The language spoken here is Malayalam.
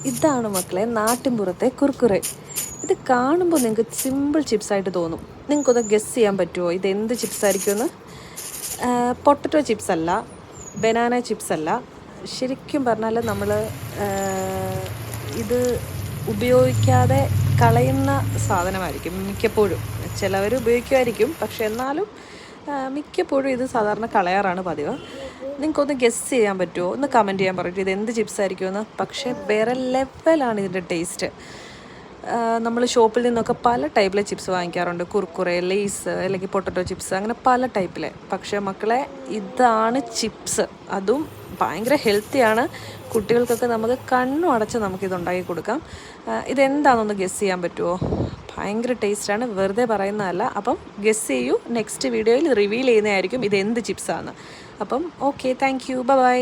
ഇതാണ് മക്കളെ നാട്ടിൻപുറത്തെ കുർക്കുറെ. ഇത് കാണുമ്പോൾ നിങ്ങൾക്ക് സിമ്പിൾ ചിപ്സായിട്ട് തോന്നും. നിങ്ങൾക്കൊന്ന് ഗസ് ചെയ്യാൻ പറ്റുമോ ഇത് എന്ത് ചിപ്സ് ആയിരിക്കുമെന്ന്? പൊട്ടറ്റോ ചിപ്സ് അല്ല, ബനാന ചിപ്സ് അല്ല. ശരിക്കും പറഞ്ഞാൽ നമ്മൾ ഇത് ഉപയോഗിക്കാതെ കളയുന്ന സാധനമായിരിക്കും മിക്കപ്പോഴും. ചിലവർ ഉപയോഗിക്കുമായിരിക്കും, പക്ഷെ എന്നാലും മിക്കപ്പോഴും ഇത് സാധാരണ കളയാറാണ് പതിവ്. നിങ്ങൾക്കൊന്ന് ഗസ് ചെയ്യാൻ പറ്റുമോ? ഒന്ന് കമൻറ്റ് ചെയ്യാൻ പറഞ്ഞിട്ട് ഇത് എന്ത് ചിപ്സ് ആയിരിക്കുമെന്ന്. പക്ഷേ വേറെ ലെവലാണ് ഇതിൻ്റെ ടേസ്റ്റ്. നമ്മൾ ഷോപ്പിൽ നിന്നൊക്കെ പല ടൈപ്പിലെ ചിപ്സ് വാങ്ങിക്കാറുണ്ട്. കുർക്കുറെ, ലേസ്, അല്ലെങ്കിൽ പൊട്ടറ്റോ ചിപ്സ്, അങ്ങനെ പല ടൈപ്പിലെ. പക്ഷേ മക്കളെ, ഇതാണ് ചിപ്സ്. അതും ഭയങ്കര ഹെൽത്തിയാണ്. കുട്ടികൾക്കൊക്കെ നമുക്ക് കണ്ണും അടച്ച് നമുക്കിതുണ്ടാക്കി കൊടുക്കാം. ഇതെന്താണെന്നൊന്ന് ഗസ് ചെയ്യാൻ പറ്റുമോ? ഭയങ്കര ടേസ്റ്റാണ്, വെറുതെ പറയുന്നതല്ല. അപ്പം ഗസ് ചെയ്യൂ. നെക്സ്റ്റ് വീഡിയോയിൽ റിവീൽ ചെയ്യുന്നതായിരിക്കും ഇത് എന്ത് ചിപ്സാണ്. അപ്പം ഓക്കെ, താങ്ക് യു, ബൈ.